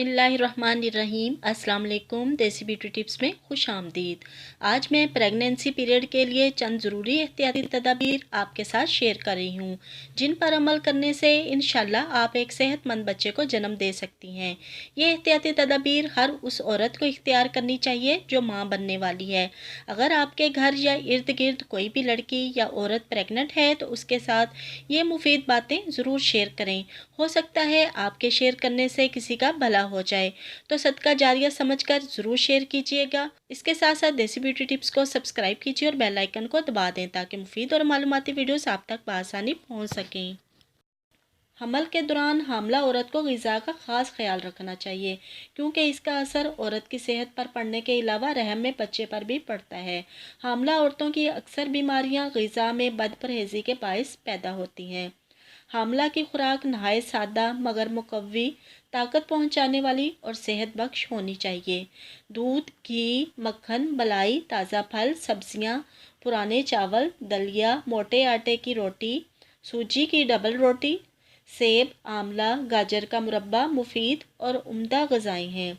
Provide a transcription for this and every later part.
बिस्मिल्लाहिर्रहमानिर्रहीम। अस्सलाम वालेकुम। देसी ब्यूटी टिप्स में खुश आमदीद। आज मैं प्रेगनेंसी पीरियड के लिए चंद ज़रूरी एहतियाती तदाबीर आपके साथ शेयर कर रही हूँ, जिन पर अमल करने से इंशाल्लाह आप एक सेहतमंद बच्चे को जन्म दे सकती हैं। ये एहतियाती तदाबीर हर उस औरत को इख्तियार करनी चाहिए जो माँ बनने वाली है। अगर आपके घर या इर्द गिर्द कोई भी लड़की या औरत प्रेगनेंट है तो उसके साथ ये मुफीद बातें ज़रूर शेयर करें। हो सकता है आपके शेयर करने से किसी का भला हो जाए, तो सदका जारिया समझकर ज़रूर शेयर कीजिएगा। इसके साथ साथ देसी ब्यूटी टिप्स को सब्सक्राइब कीजिए और बेल आइकन को दबा दें ताकि मुफीद और मालूमाती वीडियोस आप तक बआसानी पहुंच सकें। हमल के दौरान हामला औरत को ग़िज़ा का ख़ास ख्याल रखना चाहिए, क्योंकि इसका असर औरत की सेहत पर पड़ने के अलावा रहम में बच्चे पर भी पड़ता है। हामला औरतों की अक्सर बीमारियां ग़िज़ा में बदपरहेज़ी के बायस पैदा होती हैं। हामला की खुराक नहायत सादा मगर मुकव्वी, ताकत पहुंचाने वाली और सेहत बख्श होनी चाहिए। दूध, घी, मक्खन, मलाई, ताज़ा फल, सब्जियां, पुराने चावल, दलिया, मोटे आटे की रोटी, सूजी की डबल रोटी, सेब, आंवला, गाजर का मुरब्बा मुफीद और उम्दा ग़िज़ाएँ हैं।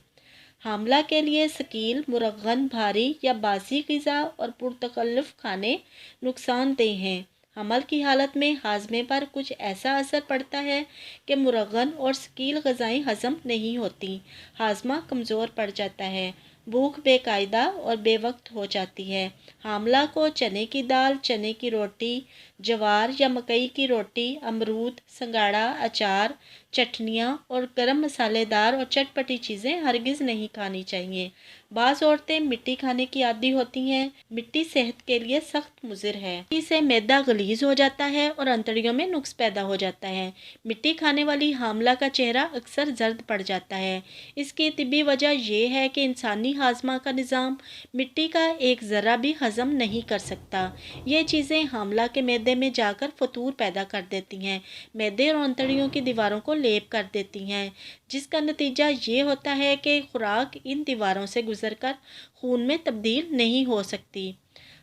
हामला के लिए शकील, मुरगन, भारी या बासी ग़िज़ा और पुरतकल्लुफ़ खाने नुकसानदेह हैं। हमल की हालत में हाजमे पर कुछ ऐसा असर पड़ता है कि मुरगन और शकील ग़िज़ाएँ हज़म नहीं होती, हाजमा कमज़ोर पड़ जाता है, भूख बेकायदा और बेवक्त हो जाती है। हामला को चने की दाल, चने की रोटी, जवार या मकई की रोटी, अमरूद, संगाड़ा, अचार, चटनियाँ और गरम मसालेदार और चटपटी चीज़ें हरगिज़ नहीं खानी चाहिए। बाज़ औरतें मिट्टी खाने की आदी होती हैं। मिट्टी सेहत के लिए सख्त मुज़िर है। इससे मैदा गलीज़ हो जाता है और अंतड़ियों में नुक्स पैदा हो जाता है। मिट्टी खाने वाली हामला का चेहरा अक्सर जर्द पड़ जाता है। इसकी तिब्बी वजह यह है कि इंसानी हाजमा का निज़ाम मिट्टी का एक ज़रा भी हज़म नहीं कर सकता। ये चीज़ें हामला के मैदे में जाकर फतूर पैदा कर देती हैं, मैदे और अंतड़ियों की दीवारों को लेप कर देती हैं, जिसका नतीजा ये होता है कि खुराक इन दीवारों से गुजरकर खून में तब्दील नहीं हो सकती।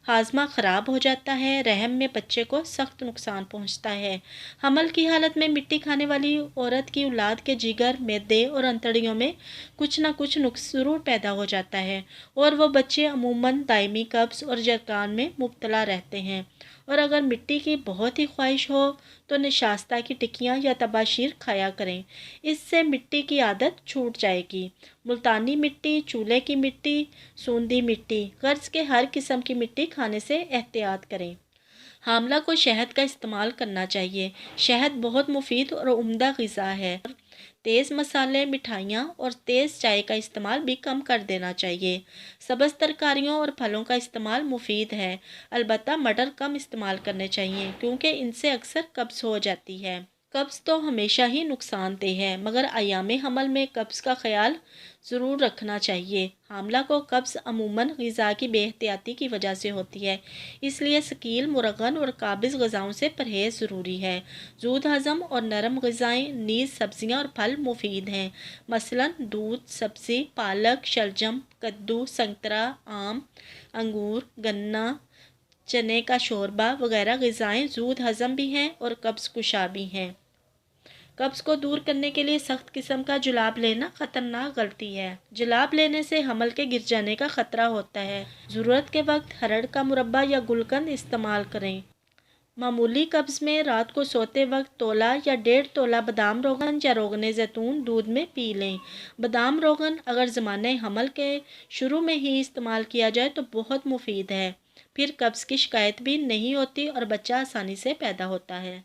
हाजमा ख़राब हो जाता है, रहम में बच्चे को सख्त नुकसान पहुंचता है। हमल की हालत में मिट्टी खाने वाली औरत की औलाद के जिगर, मैदे और अंतड़ियों में कुछ ना कुछ नुक्स ज़रूर पैदा हो जाता है और वो बच्चे अमूमन दायमी कब्ज़ और जरकान में मुब्तला रहते हैं। और अगर मिट्टी की बहुत ही ख्वाहिश हो तो निशास्ता की टिक्कियाँ या तबाशीर खाया करें, इससे मिट्टी की आदत छूट जाएगी। मुल्तानी मिट्टी, चूल्हे की मिट्टी, सूंधी मिट्टी, गर्ज के हर किस्म की मिट्टी खाने से एहतियात करें। हामला को शहद का इस्तेमाल करना चाहिए। शहद बहुत मुफीद और उम्दा ग़िज़ा है। तेज़ मसाले, मिठाइयाँ और तेज़ चाय का इस्तेमाल भी कम कर देना चाहिए। सब्ज़ तरकारियों और फलों का इस्तेमाल मुफीद है, अलबत्ता मटर कम इस्तेमाल करने चाहिए क्योंकि इनसे अक्सर कब्ज़ हो जाती है। कब्ज़ तो हमेशा ही नुकसानदेह है, मगर अयामे हमल में कब्ज़ का ख्याल ज़रूर रखना चाहिए। हामला को कब्ज़ अमूमन ग़िज़ा की बेहतियाती की वजह से होती है, इसलिए शकील, मुरगन और काबिज़ ग़िज़ाओं से परहेज़ ज़रूरी है। ज़ूद हज़म और नरम ग़िज़ाएँ नीज़ सब्ज़ियाँ और फल मुफीद हैं, मसलन दूध, सब्ज़ी, पालक, शलजम, कद्दू, संतरा, आम, अंगूर, गन्ना, चने का शोरबा वगैरह ग़िज़ाएँ ज़ूद हज़म भी हैं और कब्ज़ कुशा भी हैं। कब्ज़ को दूर करने के लिए सख्त किस्म का जुलाब लेना ख़तरनाक गलती है। जुलाब लेने से हमल के गिर जाने का ख़तरा होता है। ज़रूरत के वक्त हरड़ का मुरब्बा या गुलकंद इस्तेमाल करें। मामूली कब्ज़ में रात को सोते वक्त तोला या 1.5 तोला बादाम रोगन या रोगन ज़ैतून दूध में पी लें। बादाम रोगन अगर ज़माने हमल के शुरू में ही इस्तेमाल किया जाए तो बहुत मुफीद है, फिर कब्ज़ की शिकायत भी नहीं होती और बच्चा आसानी से पैदा होता है।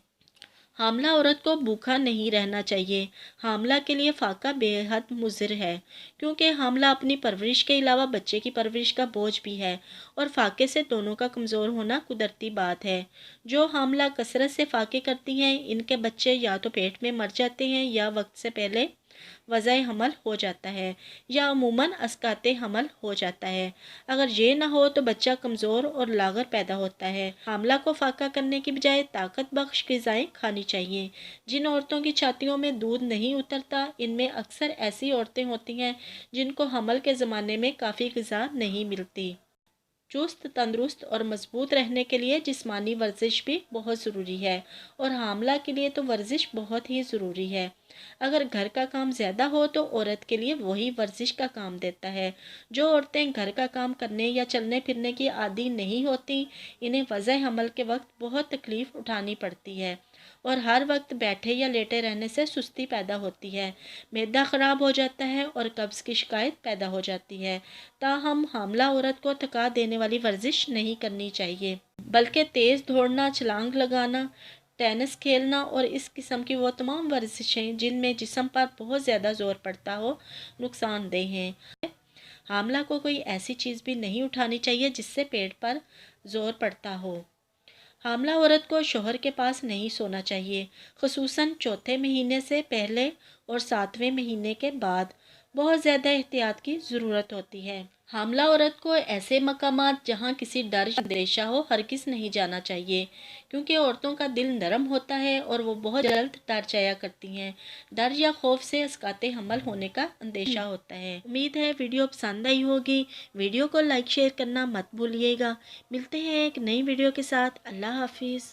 हामला औरत को भूखा नहीं रहना चाहिए। हामला के लिए फ़ाका बेहद मुज़िर है, क्योंकि हामला अपनी परवरिश के अलावा बच्चे की परवरिश का बोझ भी है और फ़ाके से दोनों का कमज़ोर होना कुदरती बात है। जो हामला कसरत से फ़ाके करती हैं, इनके बच्चे या तो पेट में मर जाते हैं या वक्त से पहले वज़ाए हमल हो जाता है या अमूमन अस्काते हमल हो जाता है। अगर ये ना हो तो बच्चा कमज़ोर और लागर पैदा होता है। हामला को फाका करने की बजाय ताकत बख्श ग़िज़ाएँ खानी चाहिए। जिन औरतों की छातियों में दूध नहीं उतरता, इनमें अक्सर ऐसी औरतें होती हैं जिनको हमल के ज़माने में काफ़ी ग़िज़ा नहीं मिलती। चुस्त, तंदुरुस्त और मजबूत रहने के लिए जिस्मानी वर्जिश भी बहुत ज़रूरी है और हामला के लिए तो वर्जिश बहुत ही ज़रूरी है। अगर घर का काम ज़्यादा हो तो औरत के लिए वही वर्जिश का काम देता है। जो औरतें घर का काम करने या चलने फिरने की आदी नहीं होती, इन्हें वज़ह हमल के वक्त बहुत तकलीफ़ उठानी पड़ती है और हर वक्त बैठे या लेटे रहने से सुस्ती पैदा होती है, मैदा ख़राब हो जाता है और कब्ज़ की शिकायत पैदा हो जाती है। ताहम हामला औरत को थका देने वाली वर्जिश नहीं करनी चाहिए, बल्कि तेज़ दौड़ना, छलांग लगाना, टेनिस खेलना और इस किस्म की वो तमाम वर्जिशें जिनमें जिस्म पर बहुत ज़्यादा ज़ोर पड़ता हो, नुकसानदेह हैं। हामला को कोई ऐसी चीज़ भी नहीं उठानी चाहिए जिससे पेट पर ज़ोर पड़ता हो। हामला औरत को शौहर के पास नहीं सोना चाहिए, ख़ुसूसन चौथे महीने से पहले और 7वें महीने के बाद। बहुत ज़्यादा एहतियात की ज़रूरत होती है। हामला औरत को ऐसे मकामात जहाँ किसी डर या अंदेशा हो हरगिज़ नहीं जाना चाहिए, क्योंकि औरतों का दिल नरम होता है और वो बहुत जल्द डर जाया करती हैं। डर या खौफ से अस्काते हमल होने का अंदेशा होता है। उम्मीद है वीडियो पसंद आई होगी। वीडियो को लाइक शेयर करना मत भूलिएगा। मिलते हैं एक नई वीडियो के साथ। अल्लाह हाफिज़।